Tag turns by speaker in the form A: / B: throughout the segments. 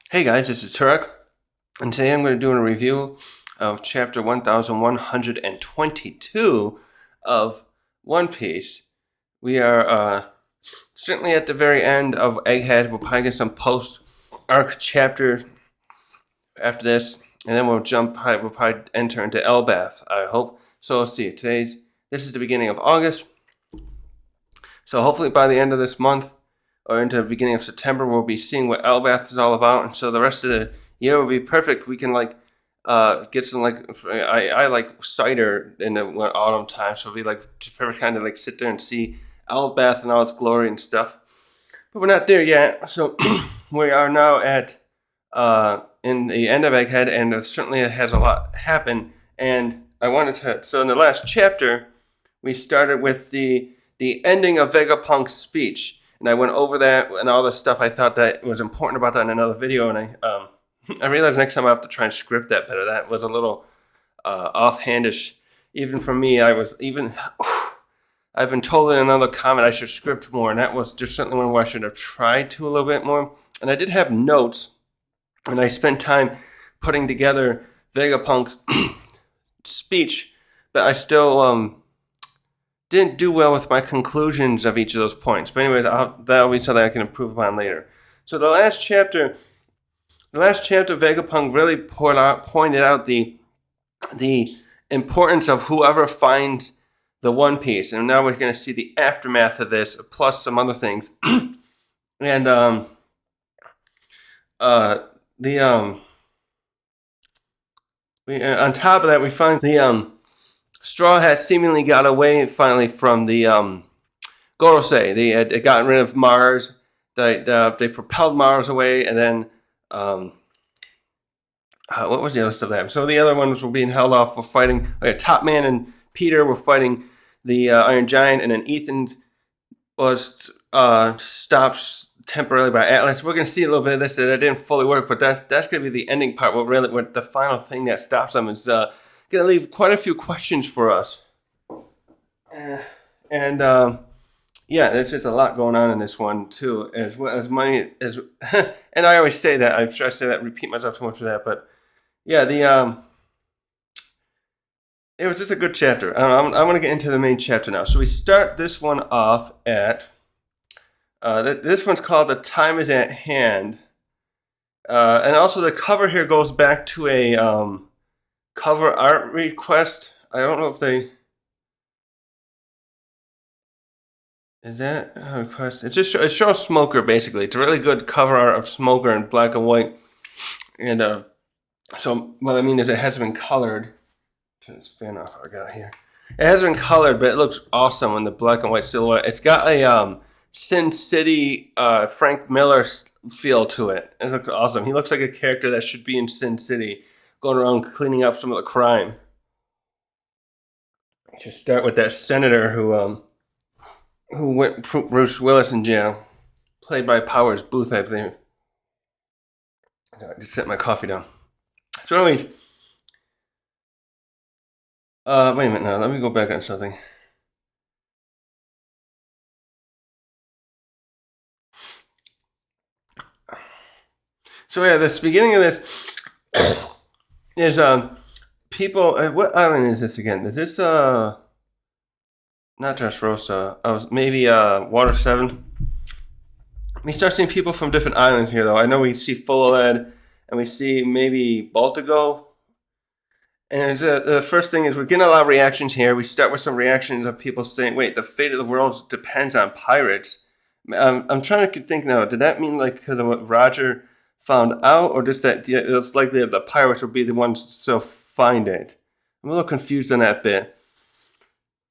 A: Hey guys, this is Turek, and today I'm going to do a review of chapter 1122 of One Piece. We are certainly at the very end of Egghead. We'll probably get some post-arc chapters after this, and then we'll probably enter into Elbath, I hope. So let's see, this is the beginning of August, so hopefully by the end of this month, or into the beginning of September, we'll be seeing what Elbath is all about, and so the rest of the year will be perfect. We can get some I like cider in the autumn time, so it'll be like perfect kind of sit there and see Elbath and all its glory and stuff. But we're not there yet, so we are now at in the end of Egghead, and certainly it has a lot happened. And I wanted to. So in the last chapter, we started with the ending of Vegapunk's speech. And I went over that and all the stuff I thought that was important about that in another video. And I realized next time I have to try and script that better. That was a little offhandish. Even for me, I've been told in another comment I should script more. And that was just certainly one where I should have tried to a little bit more. And I did have notes. And I spent time putting together Vegapunk's speech. But I still didn't do well with my conclusions of each of those points. But anyway, that'll be something I can improve upon later. So the last chapter, Vegapunk really pointed out the importance of whoever finds the One Piece. And now we're going to see the aftermath of this, plus some other things. And on top of that, we find the Straw Hat seemingly got away finally from the Gorosei. They had gotten rid of Mars. They propelled Mars away, and then what was the other stuff that happened? So the other ones were being held off for fighting. Top Man and Peter were fighting the Iron Giant, and then Ethan was stopped temporarily by Atlas. We're going to see a little bit of this. That didn't fully work, but that's going to be the ending part. What the final thing that stops them is going to leave quite a few questions for us. And there's just a lot going on in this one too, as well as money as. And I always say that. I'm sure I say that, repeat myself too much for that, but yeah, it was just a good chapter. I want to get into the main chapter now. So we start this one off at. This one's called "The Time Is at Hand," and also the cover here goes back to a cover art request. I don't know if they. Is that a request? It shows Smoker basically. It's a really good cover art of Smoker in black and white, and so what I mean is it hasn't been colored. Turn this fan off. I got it here. It hasn't been colored, but it looks awesome in the black and white silhouette. It's got a Sin City Frank Miller feel to it. It looks awesome. He looks like a character that should be in Sin City, going around cleaning up some of the crime. Just start with that senator who went Bruce Willis in jail, played by Powers Booth, I believe. I just set my coffee down. So anyways, wait a minute now. Let me go back on something. So yeah, this beginning of this is people. What island is this again? Is this not Dressrosa? Maybe Water 7. We start seeing people from different islands here, though. I know we see Fullerhead, and we see maybe Baltigo. And the first thing is we're getting a lot of reactions here. We start with some reactions of people saying, "Wait, the fate of the world depends on pirates." I'm trying to think now. Did that mean because of what Roger found out, or just that it's likely that the pirates will be the ones to still find it? I'm a little confused on that bit.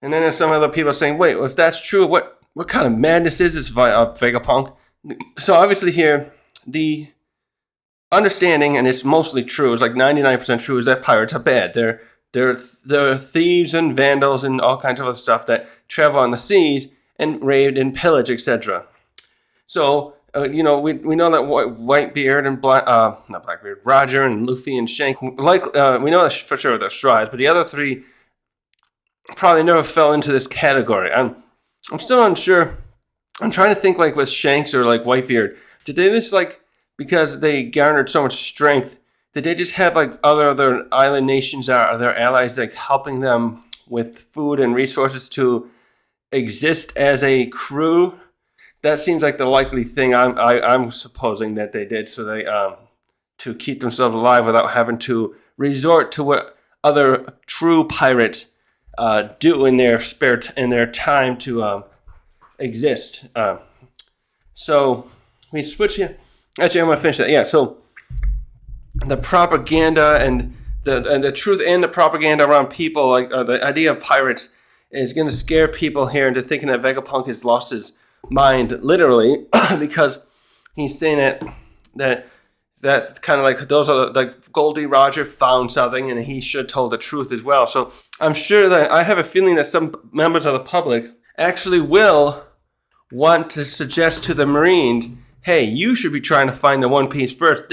A: And then there's some other people saying, "Wait, if that's true, what kind of madness is this Vegapunk?" So obviously here, the understanding, and it's mostly true, it's like 99% true, is that pirates are bad. They're thieves and vandals and all kinds of other stuff that travel on the seas and raid and pillage, etc. So we know that Whitebeard and not Blackbeard, Roger and Luffy and Shank, we know that for sure they're Strides, but the other three probably never fell into this category. I'm still unsure. I'm trying to think with Shanks or Whitebeard, did they just because they garnered so much strength, did they just have like other island nations or their allies like helping them with food and resources to exist as a crew? That seems like the likely thing. I'm supposing that they did, so they to keep themselves alive without having to resort to what other true pirates do in their in their time to exist. So we switch here. Actually, I'm gonna finish that. Yeah. So the propaganda and the truth and the propaganda around people, like the idea of pirates, is going to scare people here into thinking that Vegapunk has lost his mind, literally, because he's saying that that's kind of like those are like Goldie Roger found something and he should have told the truth as well. So I'm sure that I have a feeling that some members of the public actually will want to suggest to the Marines, hey, you should be trying to find the One Piece first.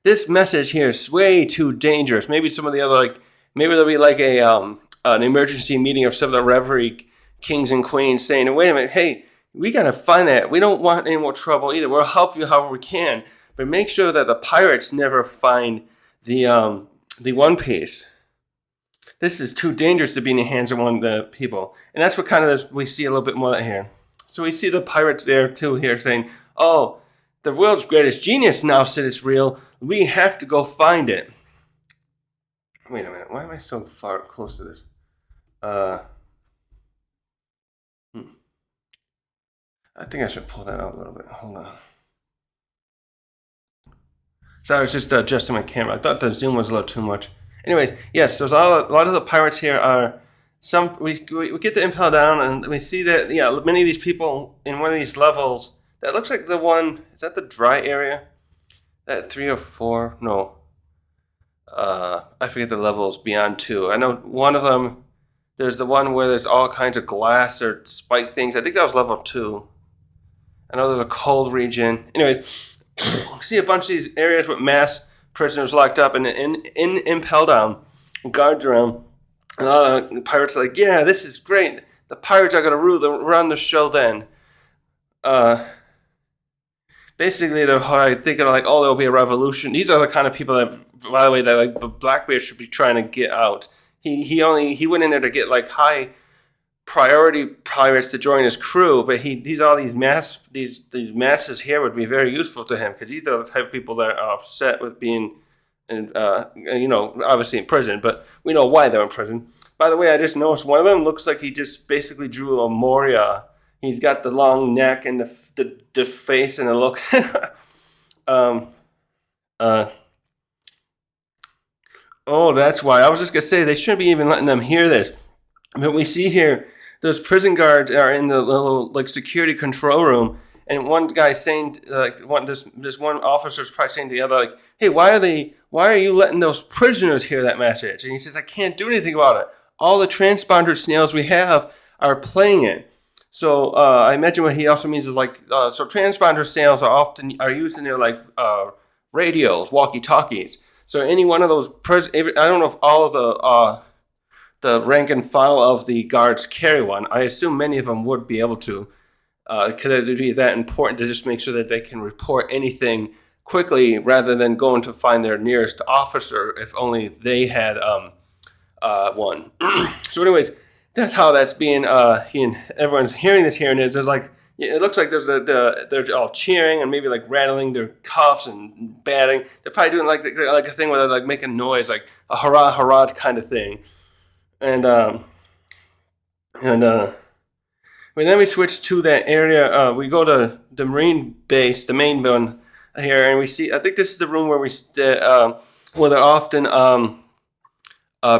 A: This message here is way too dangerous. Maybe some of the other maybe there'll be like an emergency meeting of some of the reverie kings and queens saying, wait a minute, hey, we gotta find that. We don't want any more trouble either. We'll help you however we can, but make sure that the pirates never find the One Piece. This is too dangerous to be in the hands of one of the people, and that's what kind of this we see a little bit more of that here. So we see the pirates there too here saying, oh, the world's greatest genius now said it's real. We have to go find it. Wait a minute. Why am I so far close to this? I think I should pull that out a little bit. Hold on. Sorry, I was just adjusting my camera. I thought the zoom was a little too much. Anyways, yes, there's a lot of the pirates here are some. We get the impel down and we see that many of these people in one of these levels. That looks like the one. Is that the dry area? That 3 or 4? No. I forget the levels beyond 2. I know one of them. There's the one where there's all kinds of glass or spike things. I think that was level 2. I know there's a cold region. Anyways, see a bunch of these areas with mass prisoners locked up and in impel down, guards around. And all the pirates are like, yeah, this is great. The pirates are going to run the show then. Basically, they're thinking like, oh, there'll be a revolution. These are the kind of people that, by the way, that like Blackbeard should be trying to get out. He went in there to get like high priority pirates to join his crew, but these all these masses here would be very useful to him because these are the type of people that are upset with being, obviously in prison. But we know why they're in prison. By the way, I just noticed one of them looks like he just basically drew a Moria. He's got the long neck and the face and the look. Oh, that's why. I was just going to say, they shouldn't be even letting them hear this. But we see here, those prison guards are in the little security control room. And one guy saying, this one officer's probably saying to the other, hey, why are you letting those prisoners hear that message? And he says, I can't do anything about it. All the transponder snails we have are playing it. So I imagine what he also means is so transponder snails are used in their radios, walkie-talkies. So any one of those, I don't know if all of the rank and file of the guards carry one. I assume many of them would be able to. Could it be that important to just make sure that they can report anything quickly rather than going to find their nearest officer if only they had one. So anyways, that's how that's being, everyone's hearing this here, and it looks like they're all cheering and maybe rattling their cuffs and batting. They're probably doing like a thing where they're making noise, like a hurrah hurrah kind of thing. And then we switch to that area. We go to the Marine base, the main one here, and we see. I think this is the room where where they're often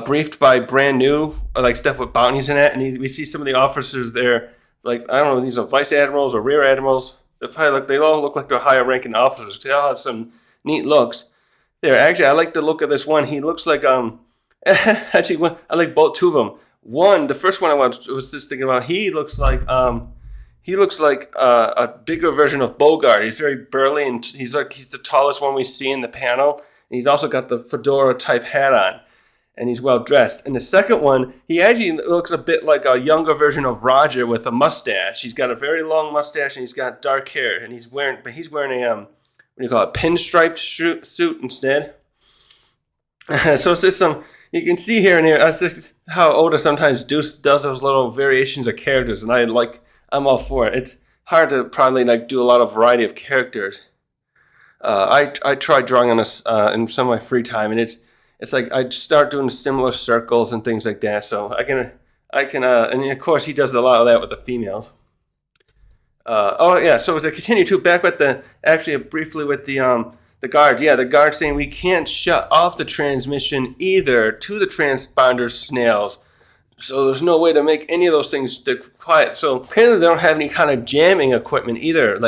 A: briefed by brand new stuff with bounties in it, and we see some of the officers there. I don't know, these are vice admirals or rear admirals. They all look like they're higher ranking officers. They all have some neat looks. There, actually, I like the look of this one. He looks like actually, I like two of them. One, the first one I was just thinking about. He looks like a bigger version of Bogart. He's very burly, and he's the tallest one we see in the panel. And he's also got the fedora type hat on, and he's well dressed. And the second one, he actually looks a bit like a younger version of Roger with a mustache. He's got a very long mustache, and he's got dark hair, and he's wearing pinstriped suit instead. So it's just you can see here and here. That's just how Oda sometimes does those little variations of characters, and I'm all for it. It's hard to probably do a lot of variety of characters. I tried drawing on this in some of my free time, and it's like I start doing similar circles and things like that. So I can and of course he does a lot of that with the females. So to continue too, back with briefly with the guard. Yeah, the guard saying we can't shut off the transmission either to the transponder snails. So there's no way to make any of those things quiet. So apparently they don't have any kind of jamming equipment either.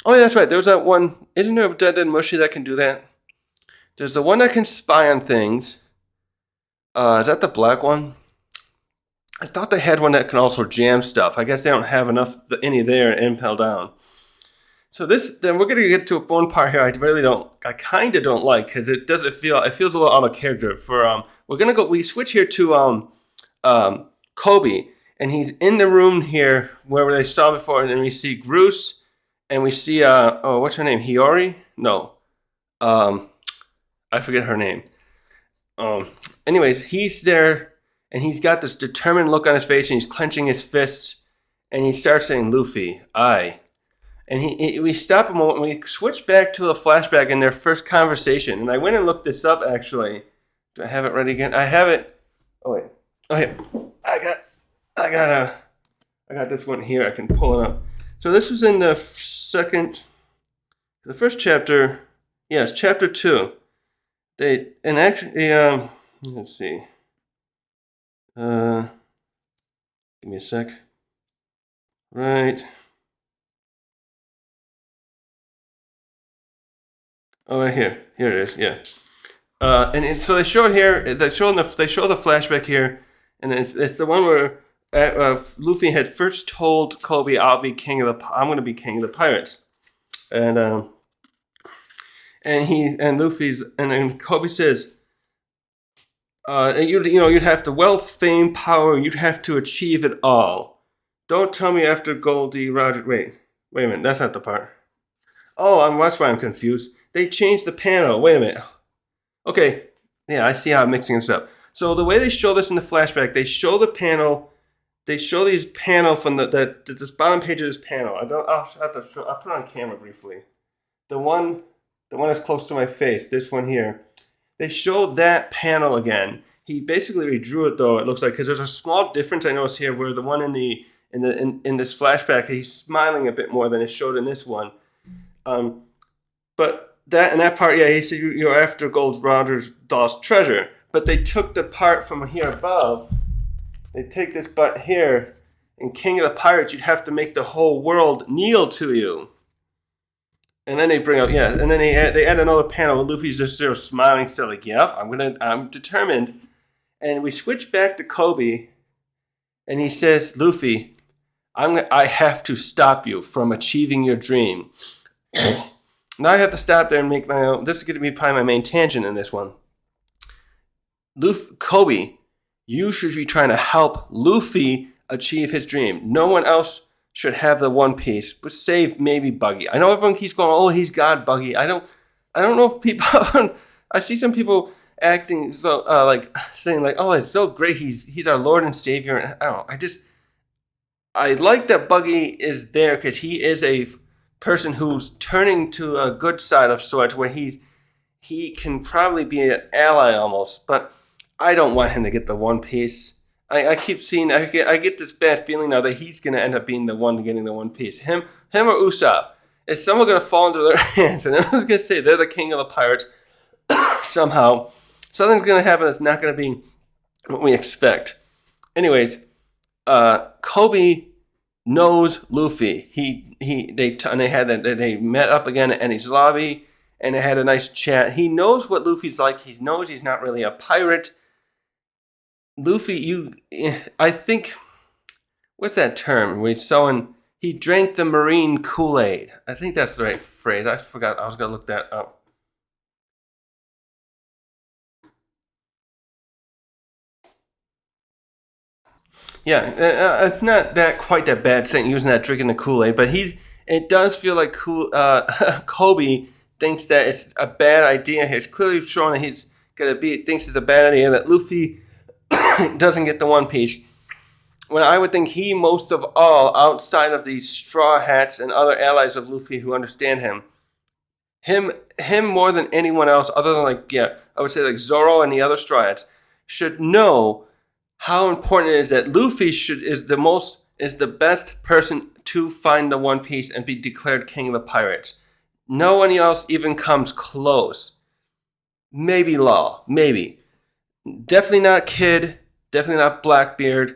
A: Oh yeah, that's right. There's that one. Isn't there a Dead and Mushy that can do that? There's the one that can spy on things. Is that the black one? I thought they had one that can also jam stuff. I guess they don't have any there in Impel Down. So then we're gonna get to one part here. I kind of don't like because it feels a little out of character. We switch here to Koby, and he's in the room here where they saw before, and then we see Groose. And we see, what's her name? Hiyori? No. I forget her name. Anyways, he's there, and he's got this determined look on his face, and he's clenching his fists, and he starts saying, Luffy, I. And we stop a moment, and we switch back to a flashback in their first conversation. And I went and looked this up, actually. Do I have it ready again? I have it. Oh, wait. Okay. I got this one here. I can pull it up. So this was in the first chapter. Yes, chapter 2. Let's see. Give me a sec. Right. Oh, right here. Here it is. Yeah. So they show it here. They show the flashback here, and it's the one where Luffy had first told Koby, I'm going to be king of the pirates, and Koby says, you'd have the wealth, fame, power, you'd have to achieve it all. Don't tell me after Goldie Roger. Wait a minute, that's not the part. Oh, that's why I'm confused. They changed the panel. Wait a minute. Okay, yeah, I see how I'm mixing this up. So the way they show this in the flashback, they show the panel. They show these panel from this bottom page of this panel. I'll put it on camera briefly. The one that's close to my face. This one here. They show that panel again. He basically redrew it though. It looks like because there's a small difference I noticed here where the one in this flashback he's smiling a bit more than is showed in this one. But that part, yeah, he said you're after Gold Roger's lost treasure. But they took the part from here above. They take this part here. In King of the Pirates, you'd have to make the whole world kneel to you. And then they bring up, yeah, and then they add another panel. Luffy's just there smiling, still like, yeah, I'm determined. And we switch back to Koby, and he says, Luffy, I have to stop you from achieving your dream. Now I have to stop there and make my own. This is going to be probably my main tangent in this one. Koby, you should be trying to help Luffy achieve his dream. No one else should have the One Piece, but save maybe Buggy. I know everyone keeps going, oh, he's God, Buggy. I don't know if people. I see some people acting so saying like, oh, it's so great. He's our Lord and Savior. I don't know. I like that Buggy is there because he is a person who's turning to a good side of sorts where he can probably be an ally almost, but I don't want him to get the One Piece. I keep seeing, I get this bad feeling now that he's going to end up being the one getting the One Piece. Him or Usopp. Is someone going to fall into their hands? And I was going to say they're the king of the pirates somehow. Something's going to happen that's not going to be what we expect. Anyways, Koby knows Luffy. They met up again at Eni's lobby, and they had a nice chat. He knows what Luffy's like. He knows he's not really a pirate. Luffy, I think, what's that term? He drank the marine Kool-Aid. I think that's the right phrase. I forgot. I was going to look that up. Yeah, it's not quite that bad saying using that drinking the Kool-Aid, but it does feel like Koby thinks that it's a bad idea. It's clearly showing that thinks it's a bad idea that Luffy doesn't get the One Piece. When I would think he, most of all, outside of these Straw Hats and other allies of Luffy who understand him more than anyone else, other than I would say like Zoro and the other Straw Hats, should know how important it is that Luffy is the best person to find the One Piece and be declared king of the pirates. No one else even comes close. Maybe Law, maybe. Definitely not Kid. Definitely not Blackbeard.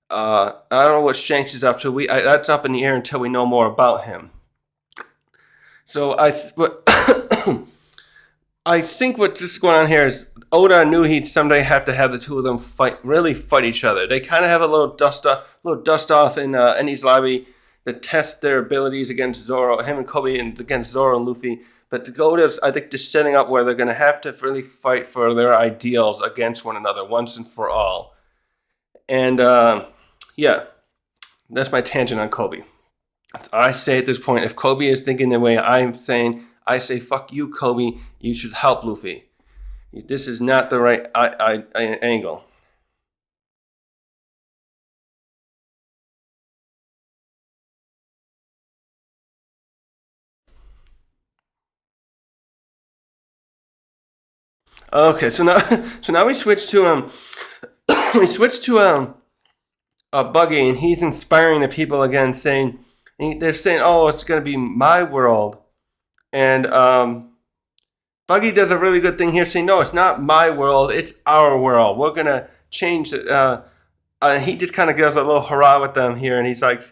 A: I don't know what Shanks is up to. That's up in the air until we know more about him. So I think what's just going on here is Oda knew he'd someday have to have the two of them really fight each other. They kind of have a little dust off in Enies Lobby to test their abilities against Zoro, him and Koby, and against Zoro and Luffy. But Oda's, I think, just setting up where they're going to have to really fight for their ideals against one another once and for all. And yeah, that's my tangent on Koby. I say at this point, if Koby is thinking the way I'm saying, I say, fuck you, Koby. You should help Luffy. This is not the right angle. Okay, so now we switch to Buggy, and he's inspiring the people again, they're saying, oh, it's going to be my world. And Buggy does a really good thing here, saying, no, it's not my world, it's our world. We're going to change it. He just kind of gives a little hurrah with them here, and he's like,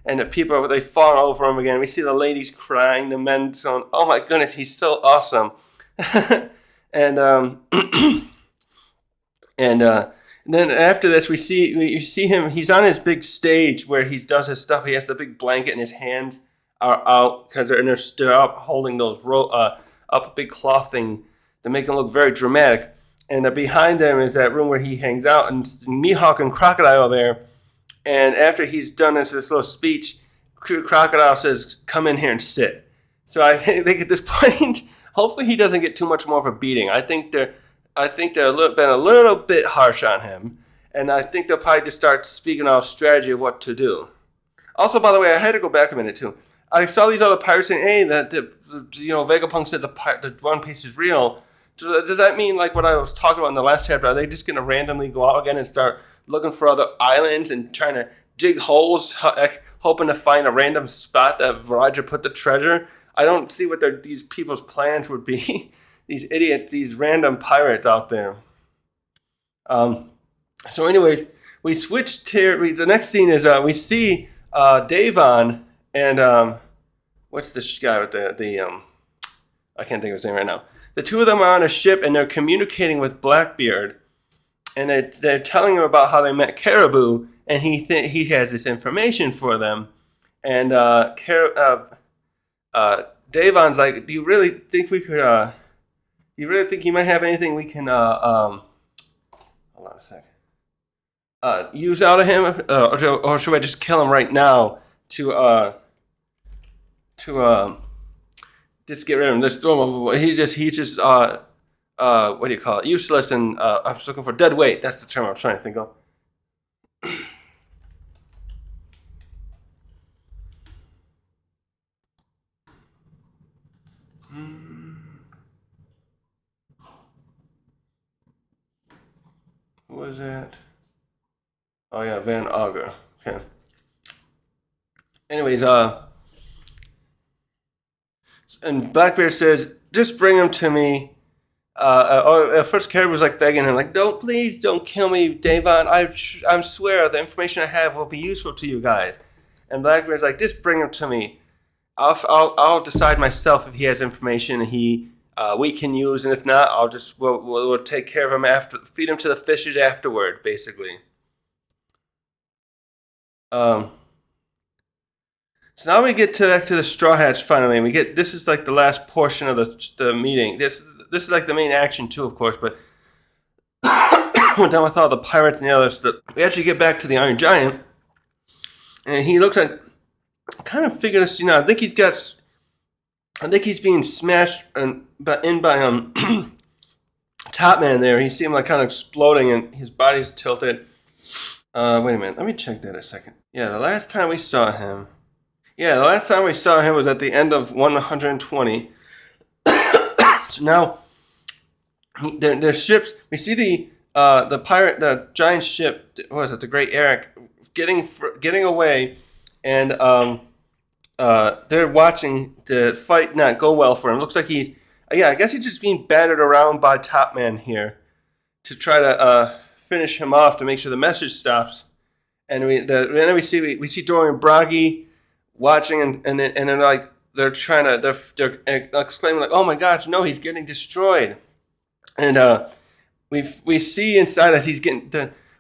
A: and the people, they fall over him again. We see the ladies crying, the men saying, oh my goodness, he's so awesome. And then after this, you see him. He's on his big stage where he does his stuff. He has the big blanket, and his hands are out because they're up holding those up a big cloth thing to make him look very dramatic. And behind him is that room where he hangs out, and Mihawk and Crocodile are there. And after he's done this little speech, Crocodile says, "Come in here and sit." So I think at this point, hopefully he doesn't get too much more of a beating. I think they're been a little bit harsh on him, and I think they'll probably just start speaking out strategy of what to do. Also, by the way, I had to go back a minute too. I saw these other pirates saying, "Hey, Vegapunk said the One Piece is real." Does that mean like what I was talking about in the last chapter? Are they just going to randomly go out again and start looking for other islands and trying to dig holes, hoping to find a random spot that Roger put the treasure? I don't see what these people's plans would be. These idiots, these random pirates out there. So anyways, we switched here. The next scene is we see Davon and what's this guy with the I can't think of his name right now. The two of them are on a ship and they're communicating with Blackbeard, and they're telling him about how they met Caribou, and he has this information for them. And Davon's like, "Do you really think we could? You really think he might have anything we can hold on a second. Use out of him, or should I just kill him right now to just get rid of him? Just throw him away. He's just what do you call it? Useless, and I was looking for dead weight. That's the term I was trying to think of." Who was that? Oh yeah, Van Auger. Okay. Anyways, and Blackbeard says, "Just bring him to me." At first, Caribou was like begging him, like, please don't kill me, Davon. I swear the information I have will be useful to you guys." And Blackbeard's like, "Just bring him to me. I'll decide myself if he has information we can use, and if not, we'll take care of him after, feed him to the fishes afterward, basically." So now we get back to the Straw Hats finally, and this is like the last portion of the meeting. This is like the main action too, of course, but we're done with all the pirates and the others. We actually get back to the Iron Giant, and he looks like kind of figured this, I think he's got I think he's being smashed by Top Man there. He seemed like kind of exploding and his body's tilted. Wait a minute. Let me check that a second. Yeah, the last time we saw him. Yeah, the last time we saw him was at the end of 120. So now there's ships. We see the giant ship. What was it? The Great Eric getting away, and they're watching the fight not go well for him. Looks like I guess he's just being battered around by Top Man here to try to finish him off to make sure the message stops. And then we see Dorian Bragi watching, and they're like they're exclaiming like, "Oh my gosh, no, he's getting destroyed!" And we see inside as he's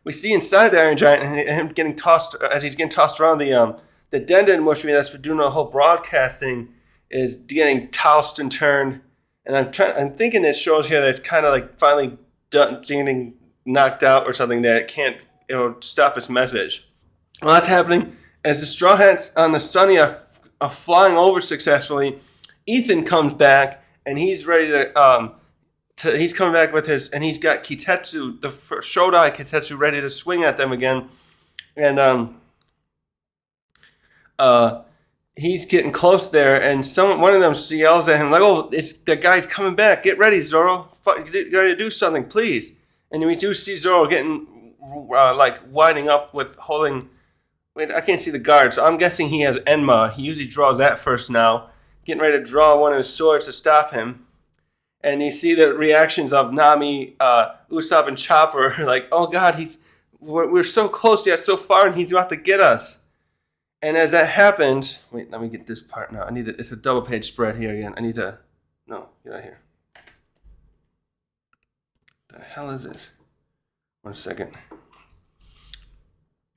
A: we see inside the Iron Giant and him getting tossed as he's getting tossed around the Denden Mushroom that's been doing the whole broadcasting is getting tossed and turned. And I'm thinking it shows here that it's kind of like finally getting knocked out or something that it'll stop his message. Well, that's happening as the Straw Hats on the Sunny are flying over successfully. Ethan comes back and he's ready to he's coming back with and he's got Kitetsu, the Shodai Kitetsu, ready to swing at them again. And he's getting close there, and one of them yells at him like, "Oh, it's the guy's coming back! Get ready, Zoro! You gotta do something, please!" And we do see Zoro getting winding up with holding. Wait, I can't see the guard, so I'm guessing he has Enma. He usually draws that first now, getting ready to draw one of his swords to stop him. And you see the reactions of Nami, Usopp, and Chopper, like, "Oh God, we're so close yet so far, and he's about to get us." And as that happens, wait, let me get this part now. It's a double page spread here again. Get out of here. The hell is this? 1 second.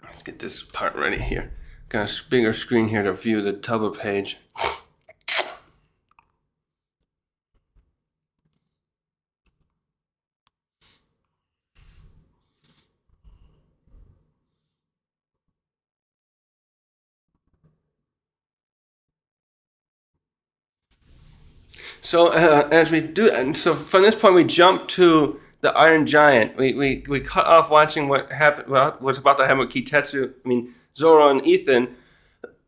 A: Let's get this part ready here. Got a bigger screen here to view the double page. So as we do, and so from this point we jump to the Iron Giant. We cut off watching what happened. Well, what's about to happen with Kitetsu. Zoro and Ethan,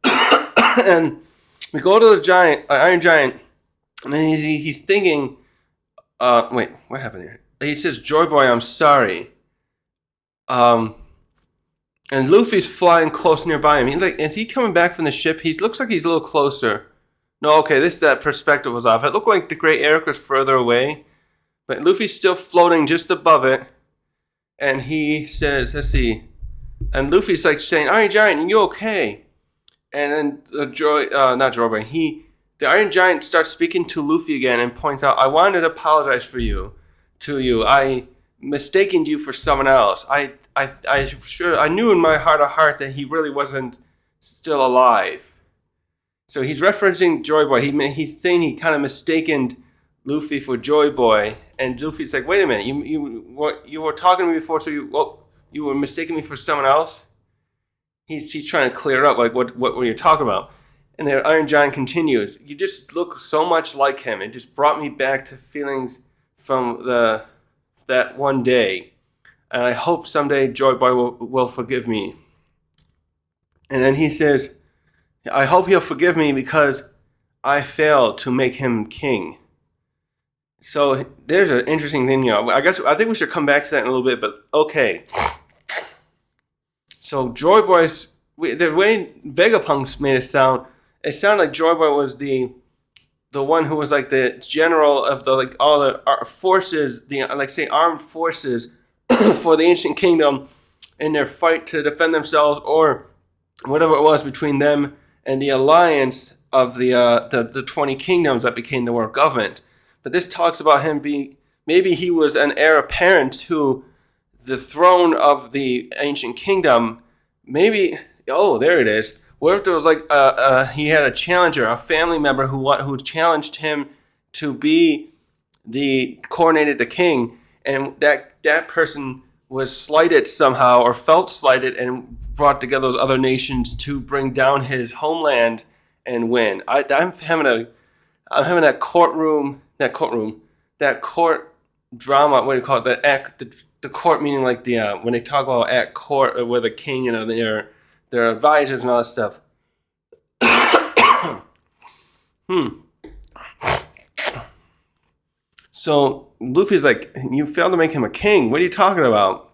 A: and we go to the Iron Giant, and he's thinking. Wait, what happened here? He says, "JOYBOY, I'm sorry." And Luffy's flying close nearby him. Is he coming back from the ship? He looks like he's a little closer. No, okay, that perspective was off. It looked like the Great Eric was further away, but Luffy's still floating just above it. And he says, let's see. And Luffy's like saying, "Iron Giant, are you okay?" And then the Iron Giant starts speaking to Luffy again and points out, "I wanted to apologize to you. I mistaken you for someone else. I knew in my heart of heart that he really wasn't still alive." So he's referencing JOYBOY. He's saying he kind of mistaken Luffy for JOYBOY, and Luffy's like, "Wait a minute, you were talking to me before, so you were mistaking me for someone else?" He's trying to clear it up, like what were you talking about? And the Iron Giant continues, "You just look so much like him. It just brought me back to feelings from that one day, and I hope someday JOYBOY will forgive me." And then he says, "I hope he'll forgive me because I failed to make him king." So there's an interesting thing, I think we should come back to that in a little bit, but okay. So JOYBOY's, the way Vegapunk's made it sounded like JOYBOY was the one who was like the general of all the forces, armed forces for the Ancient Kingdom in their fight to defend themselves, or whatever it was between them and the alliance of the 20 kingdoms that became the world government. But this talks about him maybe he was an heir apparent to the throne of the Ancient Kingdom. Maybe, there it is. What if there was he had a challenger, a family member who challenged him to be coronated the king, and that person was slighted somehow or felt slighted and brought together those other nations to bring down his homeland and win. I'm I'm having that court drama. What do you call it? The court meaning like when they talk about at court where the king and their advisors and all that stuff. So Luffy's like, you failed to make him a king. What are you talking about?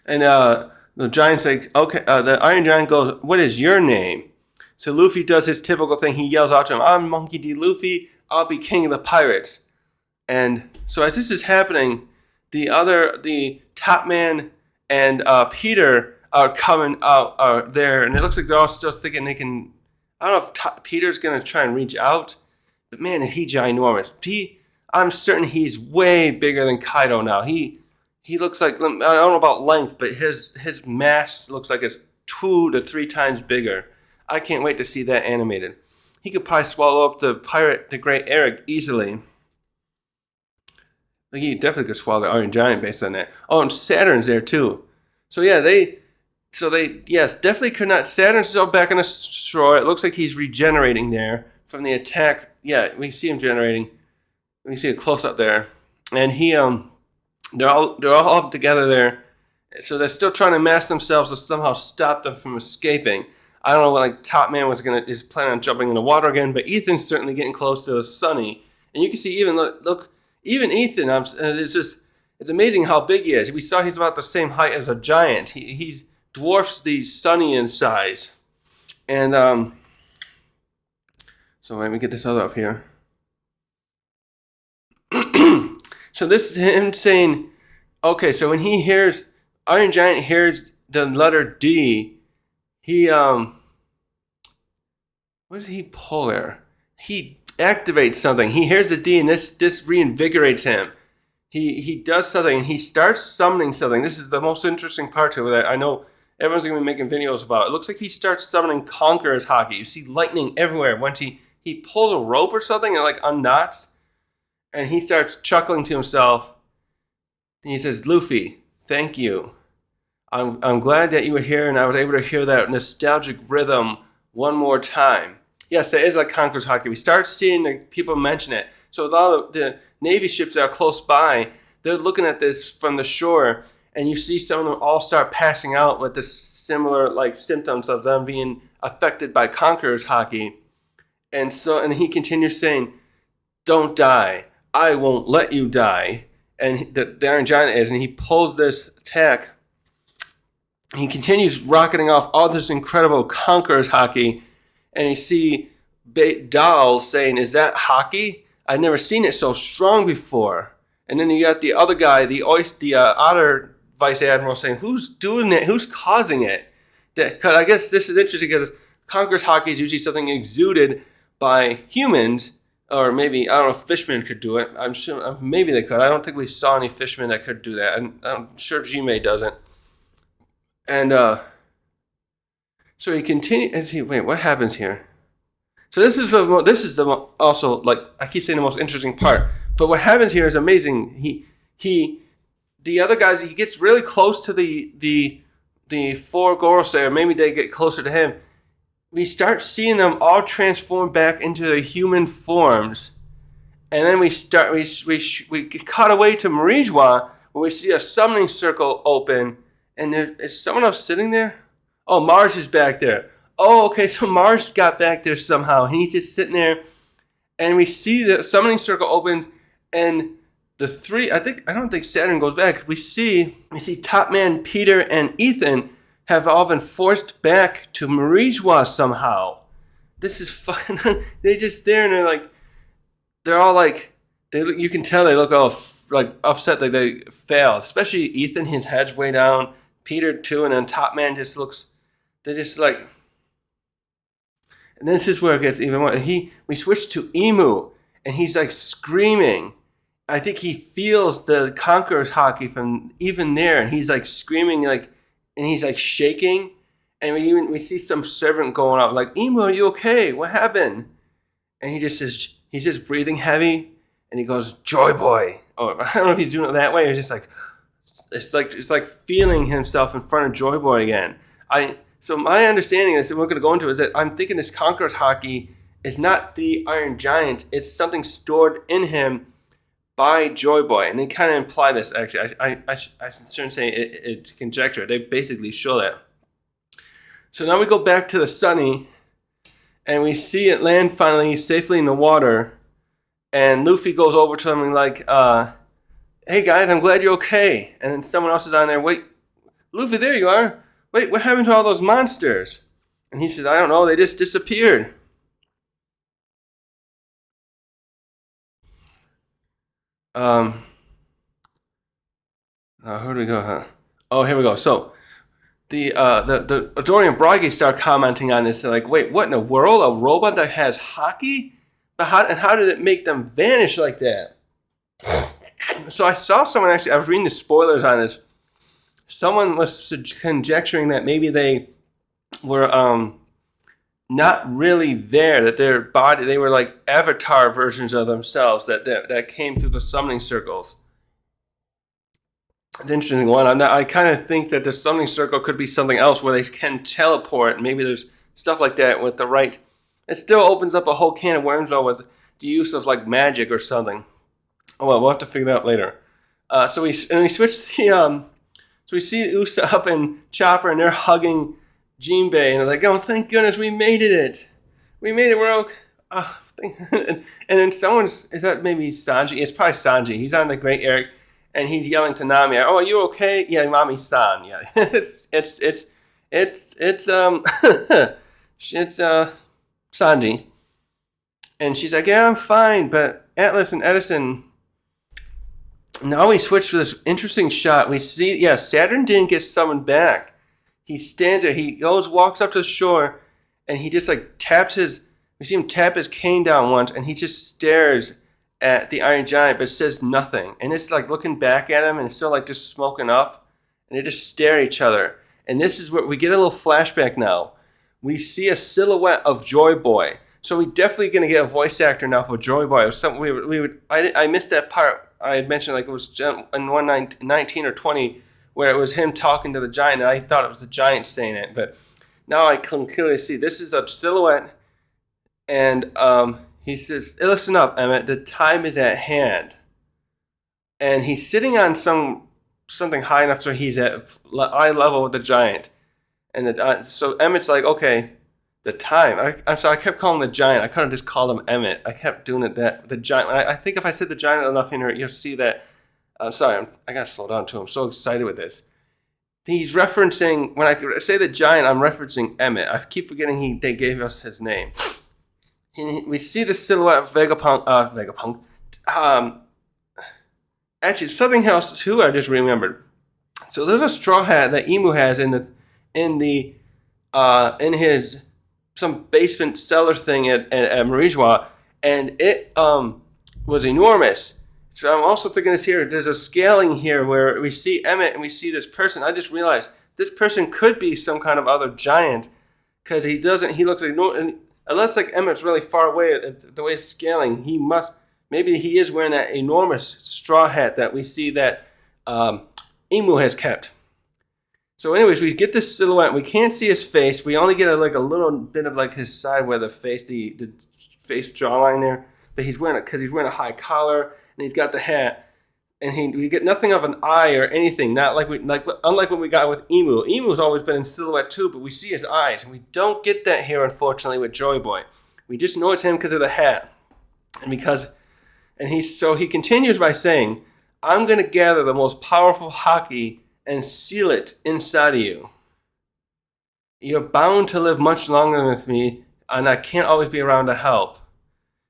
A: And the giant's like, okay. The Iron Giant goes, what is your name? So Luffy does his typical thing. He yells out to him, I'm Monkey D. Luffy. I'll be king of the pirates. And so as this is happening, the Top Man and Peter are coming out there. And it looks like they're all still thinking they can... I don't know if Peter's going to try and reach out. But man, he's ginormous. I'm certain he's way bigger than Kaido now. He looks like... I don't know about length, but his mass looks like it's 2 to 3 times bigger. I can't wait to see that animated. He could probably swallow up the Great Eric easily. Like he definitely could swallow the Iron Giant based on that. Oh, and Saturn's there too. So yeah, yes, definitely could not. Saturn's still back on the shore. It looks like he's regenerating there from the attack. Yeah, we see him generating. We see a close up there, and they're all up together there. So they're still trying to mask themselves to somehow stop them from escaping. I don't know, like Top Man is planning on jumping in the water again, but Ethan's certainly getting close to the Sunny, and you can see even Ethan. It's amazing how big he is. We saw he's about the same height as a giant. He dwarfs the Sunny in size, and so let me get this other up here. So this is him saying, okay, so when Iron Giant hears the letter D. What does he pull there? He activates something. He hears the D, and this reinvigorates him. He does something, and he starts summoning something. This is the most interesting part to it that I know everyone's going to be making videos about. It looks like he starts summoning Conqueror's Haki. You see lightning everywhere. Once he pulls a rope or something and like unknots, and he starts chuckling to himself. And he says, Luffy, thank you. I'm glad that you were here and I was able to hear that nostalgic rhythm one more time. Yes, there is like Conqueror's Haki. We start seeing the people mention it. So with all the Navy ships that are close by, they're looking at this from the shore, and you see some of them all start passing out with the similar like symptoms of them being affected by Conqueror's Haki. And he continues saying, don't die. I won't let you die. And the Iron Giant is, and he pulls this attack. He continues rocketing off all this incredible Conqueror's Haki, and you see Doll saying, is that Haki? I've never seen it so strong before. And then you got the other guy, the Otter Vice Admiral saying, who's doing it? Who's causing it? Because I guess this is interesting because Conqueror's Haki is usually something exuded by humans, or maybe, I don't know if fishmen could do it. I'm sure, maybe they could. I don't think we saw any fishmen that could do that. I'm sure Jime doesn't. And so he continues. Wait, what happens here? So this is also, like I keep saying, the most interesting part. But what happens here is amazing. The other guys, he gets really close to the 4 Gorosei, or maybe they get closer to him. We start seeing them all transform back into their human forms, and then we get caught away to Marijwa, where we see a summoning circle open. And is someone else sitting there? Oh, Mars is back there. Oh, okay, so Mars got back there somehow. And he's just sitting there. And we see the summoning circle opens. And the 3, I don't think Saturn goes back. We see Top Man, Peter, and Ethan have all been forced back to Marijwa somehow. This is fucking... They're just there and they're all like... You can tell they look all like upset that they failed. Especially Ethan, his head's way down. Peter too, and then Top Man just looks, they're just like, and this is where it gets even more. We switch to Emu, and he's like screaming. I think he feels the Conqueror's Haki from even there, and he's like screaming, like, and he's like shaking, and we see some servant going up, like, Emu, are you okay? What happened? And he just says, he's just breathing heavy, and he goes, JOYBOY. Oh, I don't know if he's doing it that way. He's just like. It's like feeling himself in front of JOYBOY again. So my understanding is, and we're going to go into, is that I'm thinking this Conqueror's Haki is not the Iron Giant. It's something stored in him by JOYBOY. And they kind of imply this, actually. I shouldn't say it's conjecture. They basically show that. So now we go back to the Sunny, and we see it land finally safely in the water. And Luffy goes over to him and like, hey guys, I'm glad you're okay. And then someone else is on there. Wait, Luffy, there you are. Wait, what happened to all those monsters? And he says, I don't know, they just disappeared. Where do we go, huh? Oh, here we go. So the Dory and Bragi start commenting on this. They're like, wait, what in the world? A robot that has Haki? But how did it make them vanish like that? So I saw someone actually, I was reading the spoilers on this. Someone was conjecturing that maybe they were not really there, that their body, they were like avatar versions of themselves that came through the summoning circles. It's an interesting one. I kind of think that the summoning circle could be something else where they can teleport. Maybe there's stuff like that with the right. It still opens up a whole can of worms though with the use of like magic or something. Oh well, we'll have to figure that out later. So we switch the so we see Usopp and Chopper and they're hugging Jinbei and they're like, oh thank goodness we made it. We made it. We're okay. And then is that maybe Sanji? It's probably Sanji. He's on the Great Eric. And he's yelling to Nami, "Oh, are you okay?" Yeah, Mami-san. Yeah, it's Sanji, and she's like, "Yeah, I'm fine." But Atlas and Edison. Now we switch to this interesting shot. We see, Saturn didn't get summoned back. He stands there. He walks up to the shore, and he just like taps his. We see him tap his cane down once, and he just stares at the Iron Giant, but says nothing. And it's like looking back at him, and it's still like just smoking up, and they just stare at each other. And this is where we get a little flashback now. We see a silhouette of JOYBOY. So we definitely going to get a voice actor now for JOYBOY. It was something I missed that part. I had mentioned like it was in 119 or 20 where it was him talking to the giant, and I thought it was the giant saying it. But now I can clearly see this is a silhouette, and he says, hey, listen up, Emmet, the time is at hand. And he's sitting on something high enough so he's at eye level with the giant. And so Emmett's like, okay, the time. I'm sorry, I kept calling him the giant. I could have just called him Emmet. I kept doing it the giant. I think if I said the giant enough in here, you'll see that. Sorry, I got to slow down too. I'm so excited with this. He's referencing, when I say the giant, I'm referencing Emmet. I keep forgetting they gave us his name. We see the silhouette of Vegapunk. Actually, something else too. I just remembered. So there's a straw hat that Emu has in his some basement cellar thing at Marijois, and it was enormous. So I'm also thinking this here. There's a scaling here where we see Emmet and we see this person. I just realized this person could be some kind of other giant because he looks like no. Unless like Emmett's really far away, the way it's scaling, maybe he is wearing that enormous straw hat that we see that Emu has kept. So anyways, we get this silhouette. We can't see his face. We only get a little bit of like his side where the face jawline there. But he's wearing a high collar and he's got the hat. And we get nothing of an eye or anything. Not unlike what we got with Emu. Emu's always been in silhouette too, but we see his eyes, and we don't get that here, unfortunately, with JOYBOY. We just know it's him because of the hat, he continues by saying, "I'm going to gather the most powerful Haki and seal it inside of you. You're bound to live much longer with me, and I can't always be around to help."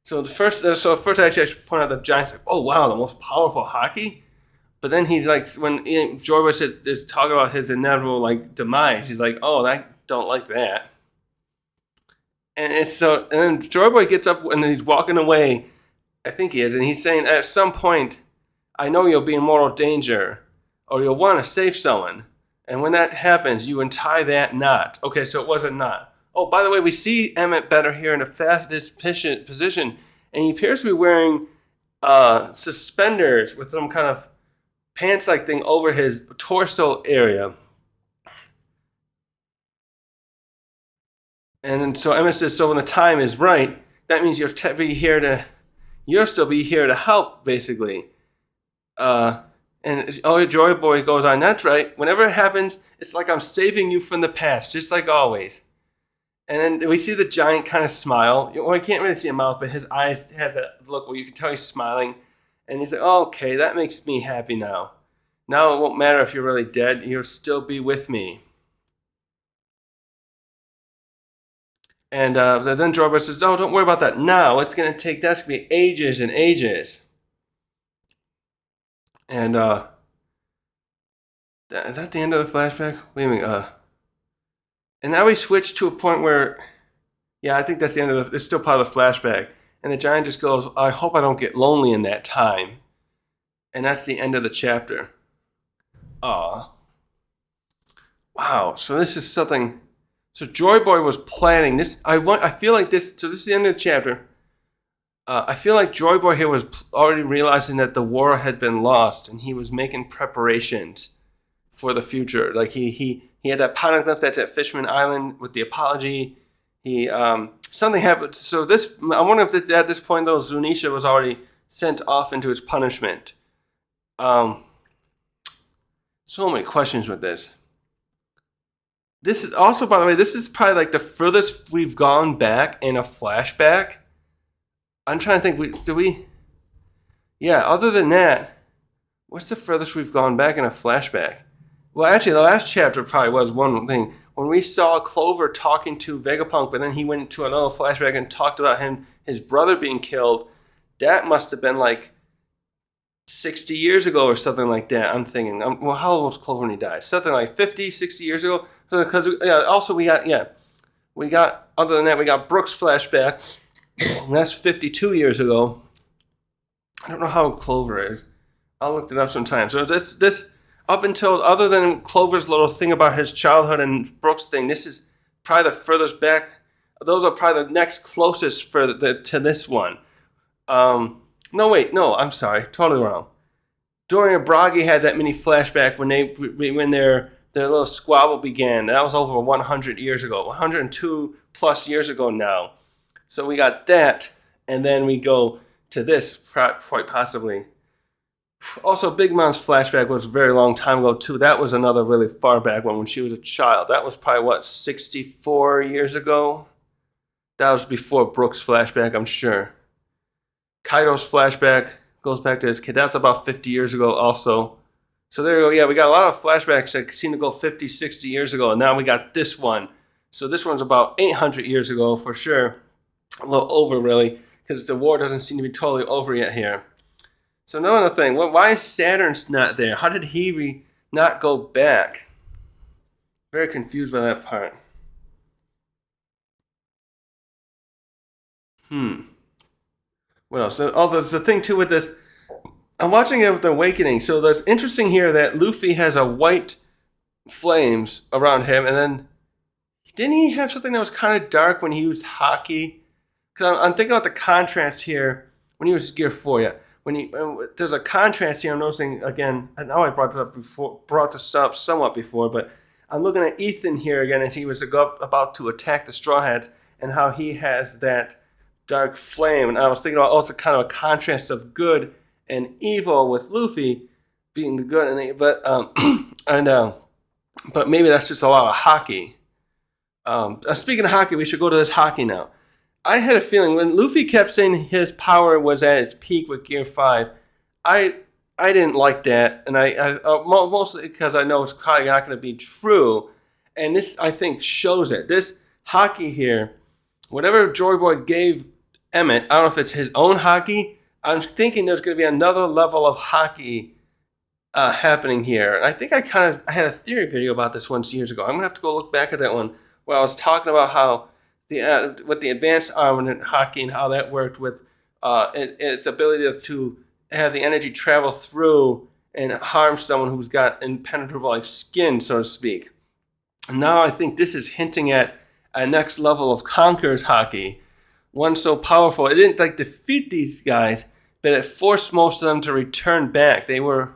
A: So first, actually, I should point out the giant's like, "Oh wow, the most powerful Haki." But then he's like, when JOYBOY is talking about his inevitable like demise, he's like, "Oh, I don't like that." And then JOYBOY gets up and he's walking away. I think he is, and he's saying, "At some point, I know you'll be in mortal danger, or you'll want to save someone. And when that happens, you untie that knot." Okay, so it was a knot. Oh, by the way, we see Emmet better here in a fastest position, and he appears to be wearing suspenders with some kind of pants-like thing over his torso area. And so Emmet says, so when the time is right, that means you'll still be here to help, basically. And JOYBOY goes on, that's right. Whenever it happens, it's like I'm saving you from the past, just like always. And then we see the giant kind of smile. Well, I can't really see a mouth, but his eyes has that look where you can tell he's smiling. And he's like, oh, okay, that makes me happy now. Now it won't matter if you're really dead. You'll still be with me. And then JOYBOY says, oh, don't worry about that now. That's going to be ages and ages. And is that the end of the flashback? Wait a minute. And now we switch to a point where, yeah, I think that's the end of it's still part of the flashback. And the giant just goes, I hope I don't get lonely in that time. And that's the end of the chapter. Aw. Wow. So this is something. So JOYBOY was planning this. I feel like this. So this is the end of the chapter. I feel like JOYBOY here was already realizing that the war had been lost, and he was making preparations for the future. Like he had that poneglyph that's at Fishman Island with the apology. Something happened. So I wonder if at this point though Zunisha was already sent off into his punishment. So many questions with this. This is also, by the way, this is probably like the furthest we've gone back in a flashback. I'm trying to think. Yeah, other than that, what's the furthest we've gone back in a flashback? Well, actually, the last chapter probably was one thing. When we saw Clover talking to Vegapunk, but then he went to another flashback and talked about his brother being killed, that must have been like 60 years ago or something like that. I'm thinking, well, how old was Clover when he died? Something like 50, 60 years ago? Because also we got, other than that, we got Brooks' flashback. That's 52 years ago. I don't know how old Clover is. I'll look it up sometime. So this up until, other than Clover's little thing about his childhood and Brooks' thing, this is probably the furthest back. Those are probably the next closest to this one. No, I'm sorry. Totally wrong. Dorian and Bragi had that mini flashback when their little squabble began. That was over 100 years ago. 102 plus years ago now. So we got that, and then we go to this, quite possibly. Also, Big Mom's flashback was a very long time ago, too. That was another really far back one when she was a child. That was probably, 64 years ago? That was before Brooks' flashback, I'm sure. Kaido's flashback goes back to his kid. That's about 50 years ago also. So there you go. Yeah, we got a lot of flashbacks that seem to go 50, 60 years ago, and now we got this one. So this one's about 800 years ago for sure. A little over, really, because the war doesn't seem to be totally over yet here. So another thing, why is Saturn's not there? How did he not go back? Very confused by that part. What else? So, there's the thing, too, with this. I'm watching it with the Awakening. So there's interesting here that Luffy has a white flames around him, and then didn't he have something that was kind of dark when he used Haki? Because I'm thinking about the contrast here when he was Gear 4. Yeah, there's a contrast here. I'm noticing again. I know I brought this up somewhat before, but I'm looking at Ethan here again as he was about to attack the Straw Hats, and how he has that dark flame. And I was thinking about also kind of a contrast of good and evil with Luffy being the good, but maybe that's just a lot of Haki. Speaking of Haki, we should go to this Haki now. I had a feeling when Luffy kept saying his power was at its peak with Gear 5, I didn't like that, and I mostly because I know it's probably not going to be true, and this I think shows it. This Haki here, whatever JOYBOY gave Emmet, I don't know if it's his own Haki. I'm thinking there's going to be another level of Haki happening here, and I think I had a theory video about this once years ago. I'm going to have to go look back at that one where I was talking about how with the advanced armament Haki and how that worked with its ability to have the energy travel through and harm someone who's got impenetrable skin, so to speak. And now I think this is hinting at a next level of Conqueror's Haki, one so powerful it didn't defeat these guys, but it forced most of them to return back. They were,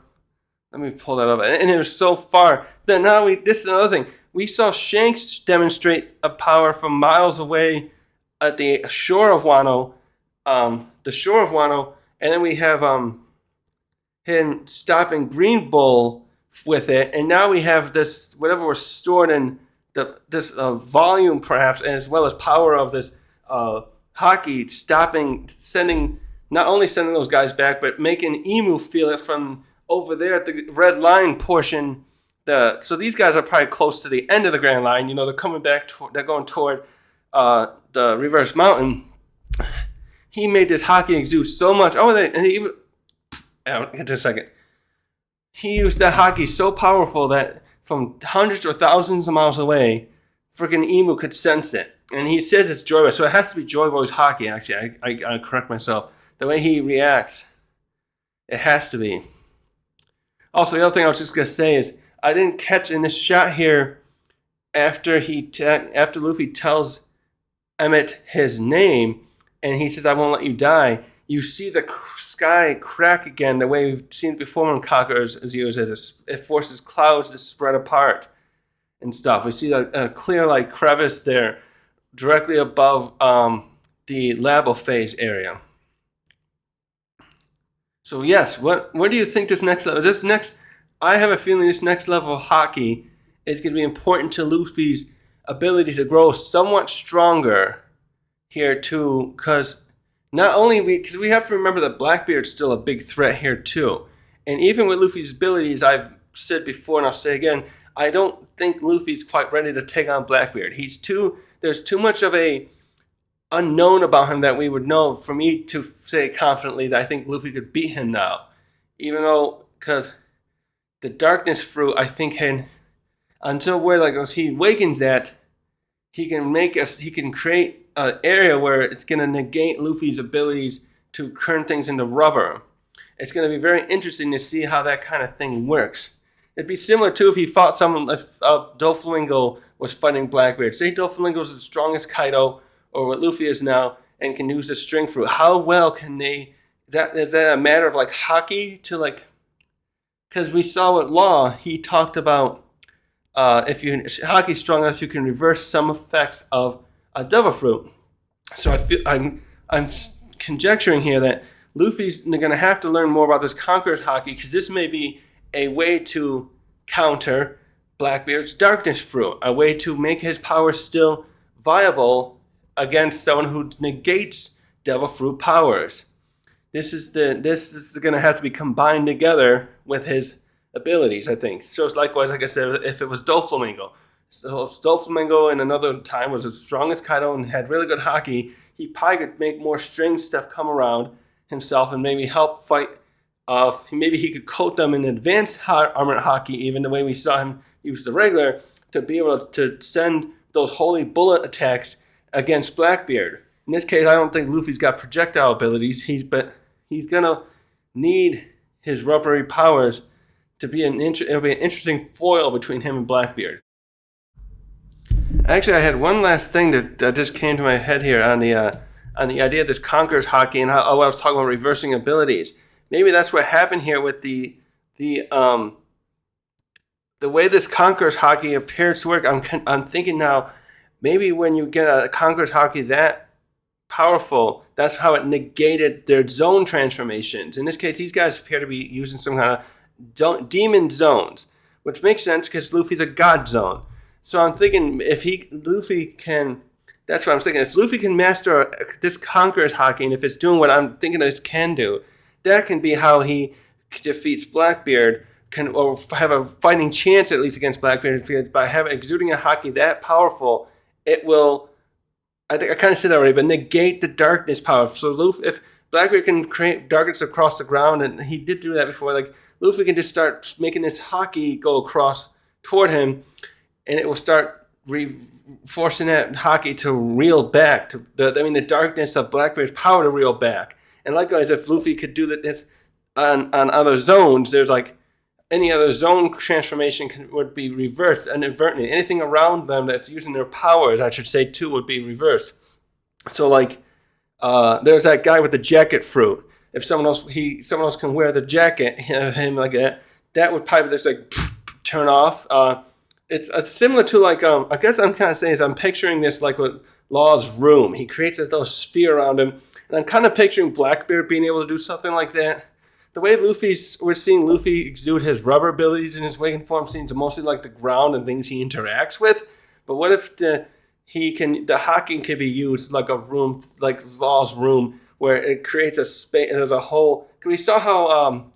A: let me pull that up, and it was so far that this is another thing. We saw Shanks demonstrate a power from miles away at the shore of Wano, and then we have him stopping Green Bull with it, and now we have this whatever was stored in this volume, perhaps, and as well as power of this Haki not only sending those guys back, but making Emu feel it from over there at the red line portion. So these guys are probably close to the end of the Grand Line. They're coming back. They're going toward the reverse mountain. He made this Haki exude so much. I'll get to a second. He used that Haki so powerful that from hundreds or thousands of miles away, freaking Emu could sense it. And he says it's JOYBOY, so it has to be JOYBOY's Haki, actually. I correct myself. The way he reacts, it has to be. Also, the other thing I was just going to say is, I didn't catch in this shot here, after Luffy tells Emmet his name, and he says, I won't let you die, you see the sky crack again, the way we've seen it before when Conquerors is used. It forces clouds to spread apart and stuff. We see a clear like crevice there, directly above the Labo phase area. So yes, what do you think this next level? I have a feeling this next level of Haki is going to be important to Luffy's ability to grow somewhat stronger here too, because we have to remember that Blackbeard's still a big threat here too. And even with Luffy's abilities, I've said before and I'll say again, I don't think Luffy's quite ready to take on Blackbeard. There's too much of a unknown about him that we would know for me to say confidently that I think Luffy could beat him now. Even though, because the darkness fruit, I think, until where he awakens that, he can create an area where it's going to negate Luffy's abilities to turn things into rubber. It's going to be very interesting to see how that kind of thing works. It'd be similar to if he fought someone, if Doflamingo was fighting Blackbeard. Say Doflamingo is the strongest Kaido, or what Luffy is now, and can use the string fruit. How well can they? Is that a matter of Haki to Because we saw with Law, he talked about if Haki's strong enough, you can reverse some effects of a devil fruit. So I'm conjecturing here that Luffy's going to have to learn more about this Conqueror's Haki, because this may be a way to counter Blackbeard's darkness fruit, a way to make his power still viable against someone who negates devil fruit powers. This is going to have to be combined together with his abilities, I think. So it's likewise, like I said, if it was Doflamingo. So if Doflamingo in another time was the strongest Kaido and had really good Haki, he probably could make more string stuff come around himself and maybe help fight. Maybe he could coat them in advanced armored Haki, even the way we saw him use the regular, to be able to send those holy bullet attacks against Blackbeard. In this case, I don't think Luffy's got projectile abilities, but he's going to need his rubbery powers to be it'll be an interesting foil between him and Blackbeard. Actually, I had one last thing that just came to my head here on the idea of this Conqueror's Haki and how I was talking about reversing abilities. Maybe that's what happened here with the way this Conqueror's Haki appears to work. I'm thinking now, maybe when you get a Conqueror's Haki that powerful, that's how it negated their zone transformations. In this case, these guys appear to be using some kind of demon zones, which makes sense because Luffy's a god zone. So I'm thinking if Luffy can master this Conqueror's Haki, and if it's doing what I'm thinking it can do, that can be how he defeats Blackbeard, or have a fighting chance at least against Blackbeard, because by exuding a Haki that powerful, it will, I think I kind of said that already, but negate the darkness power. So if Blackbeard can create darkness across the ground, and he did do that before, Luffy can just start making this Haki go across toward him, and it will start forcing that Haki to reel back, the darkness of Blackbeard's power to reel back. And likewise, if Luffy could do this on other zones, there's any other zone transformation would be reversed inadvertently. Anything around them that's using their powers, I should say, too, would be reversed. So, there's that guy with the jacket fruit. If someone else can wear the jacket, him like that would probably just turn off. it's similar to like I guess I'm kind of saying is I'm picturing this like with Law's room. He creates a little sphere around him, and I'm kind of picturing Blackbeard being able to do something like that. The way we're seeing Luffy exude his rubber abilities in his waking form seems mostly like the ground and things he interacts with. But what if the Haki can be used like a room, like Law's room, where it creates a space. There's a whole. We saw how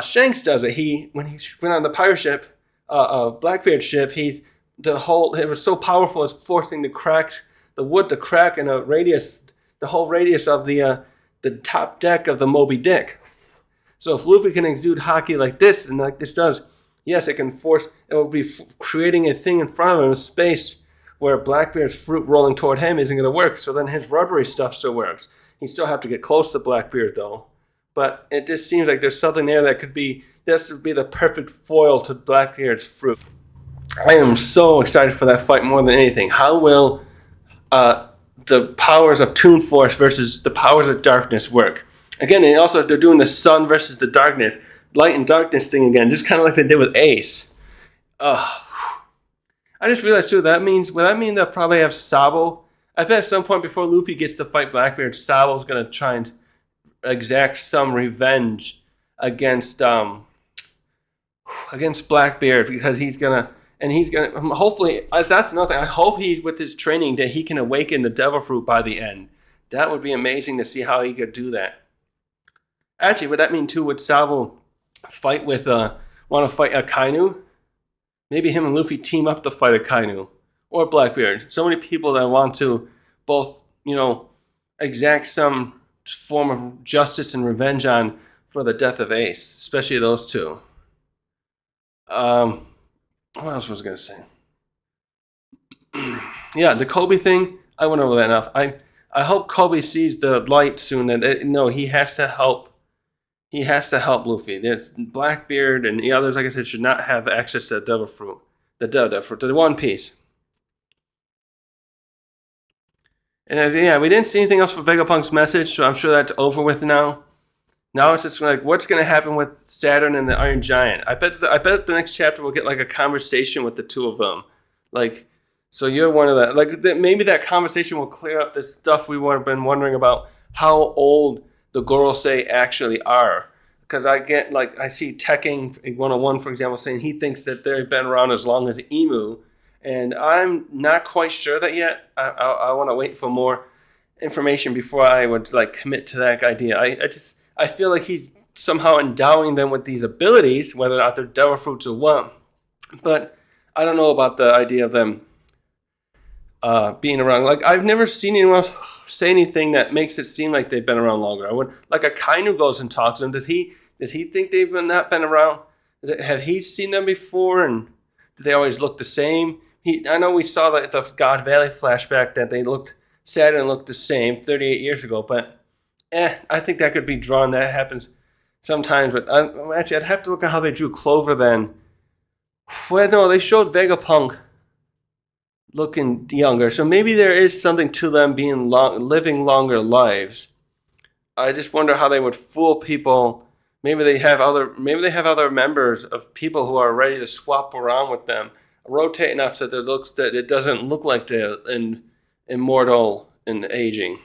A: Shanks does it. When he went on the pirate ship, Blackbeard ship, it was so powerful it's forcing the wood to crack in a radius, the whole radius of the top deck of the Moby Dick. So if Luffy can exude Haki like this and like this does, yes, it will be creating a thing in front of him, a space where Blackbeard's fruit rolling toward him isn't going to work. So then his rubbery stuff still works. He still have to get close to Blackbeard though. But it just seems like there's something there this would be the perfect foil to Blackbeard's fruit. I am so excited for that fight more than anything. How will the powers of Toon Force versus the powers of darkness work? Again, they're doing the sun versus the darkness, light and darkness thing again, just kind of like they did with Ace. I just realized too, would that mean they'll probably have Sabo? I bet at some point before Luffy gets to fight Blackbeard, Sabo's going to try and exact some revenge against Blackbeard because hopefully that's another thing. I hope with his training that he can awaken the Devil Fruit by the end. That would be amazing to see how he could do that. Actually, would that mean too? Would Sabo want to fight Akainu? Maybe him and Luffy team up to fight Akainu or Blackbeard. So many people that want to both, exact some form of justice and revenge on for the death of Ace, especially those two. What else was I going to say? Yeah, the Koby thing, I went over that enough. I hope Koby sees the light soon and he has to help. He has to help Luffy. There's Blackbeard and the others, like I said, should not have access to the Devil Fruit. The Devil Fruit, to the One Piece. And we didn't see anything else for Vegapunk's message, so I'm sure that's over with now. Now it's just like, what's going to happen with Saturn and the Iron Giant? I bet the next chapter we'll get like a conversation with the two of them. Like, so you're one of that. Like, maybe that conversation will clear up this stuff we've been wondering about how old the Gorosei actually are. Because I see Tekking 101, for example, saying he thinks that they've been around as long as Emu. And I'm not quite sure that yet. I want to wait for more information before I would commit to that idea. I feel like he's somehow endowing them with these abilities, whether or not they're Devil Fruits or what. But I don't know about the idea of them being around. Like, I've never seen anyone else say anything that makes it seem like they've been around longer. Akainu goes and talks to them. Does he think they've not been around? Have he seen them before? And do they always look the same? I know we saw that the God Valley flashback that Saturn looked the same 38 years ago, but I think that could be drawn. That happens sometimes, but actually I'd have to look at how they drew Clover then. Well, no, they showed Vegapunk looking younger, so maybe there is something to them being living longer lives. I just wonder how they would fool people. Maybe they have other members of people who are ready to swap around with them, rotate enough so that it doesn't look like they're immortal and aging.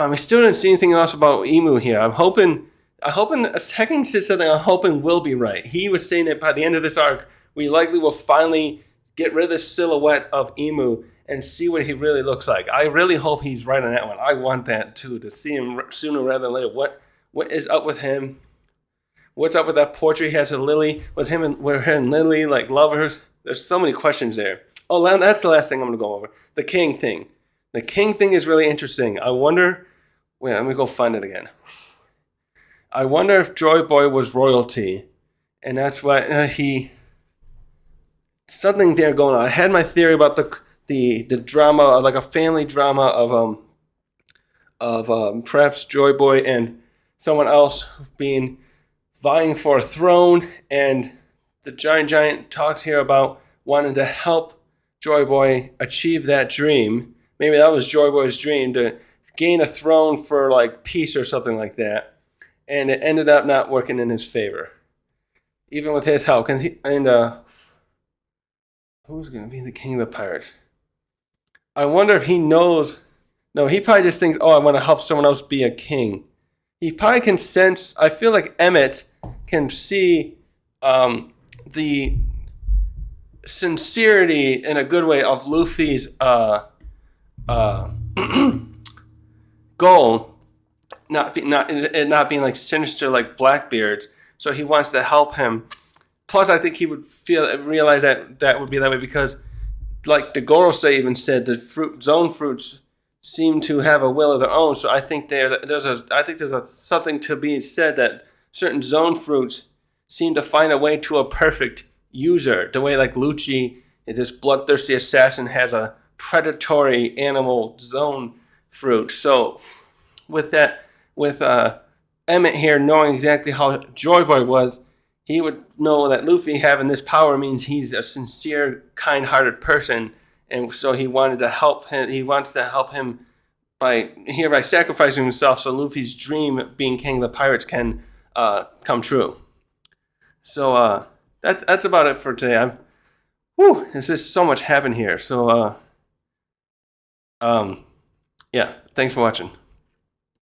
A: We still didn't see anything else about Emu here. I'm hoping Tekking said something I'm hoping will be right. He was saying that by the end of this arc, we likely will finally get rid of the silhouette of Emu and see what he really looks like. I really hope he's right on that one. I want that too, to see him sooner rather than later. What is up with him? What's up with that portrait he has of Lily? Was him and Lily like lovers? There's so many questions there. Oh, that's the last thing I'm going to go over. The king thing. The king thing is really interesting. I wonder... Wait, let me go find it again. I wonder if JOYBOY was royalty. And that's why something there going on. I had my theory about the drama, like a family drama of perhaps JOYBOY and someone else vying for a throne, and the giant talks here about wanting to help JOYBOY achieve that dream. Maybe that was JOYBOY's dream, to gain a throne for peace or something like that, and it ended up not working in his favor, even with his help. Who's gonna be the king of the pirates? I wonder if he knows. No, he probably just thinks, "Oh, I want to help someone else be a king." He probably can sense. I feel like Emmet can see the sincerity in a good way of Luffy's uh, goal, not being like sinister like Blackbeard's. So he wants to help him. Plus, I think he would realize that would be that way because, like the Gorosei even said, the zone fruits seem to have a will of their own. So I think there's something to be said that certain zone fruits seem to find a way to a perfect user. The way like Lucci, this bloodthirsty assassin, has a predatory animal zone fruit. So with Emmet here knowing exactly how JOYBOY was, he would know that Luffy having this power means he's a sincere, kind-hearted person, and so he wanted to help him. He wants to help him by sacrificing himself, so Luffy's dream of being king of the pirates can come true. So that's about it for today. There's just so much happened here. So yeah, thanks for watching.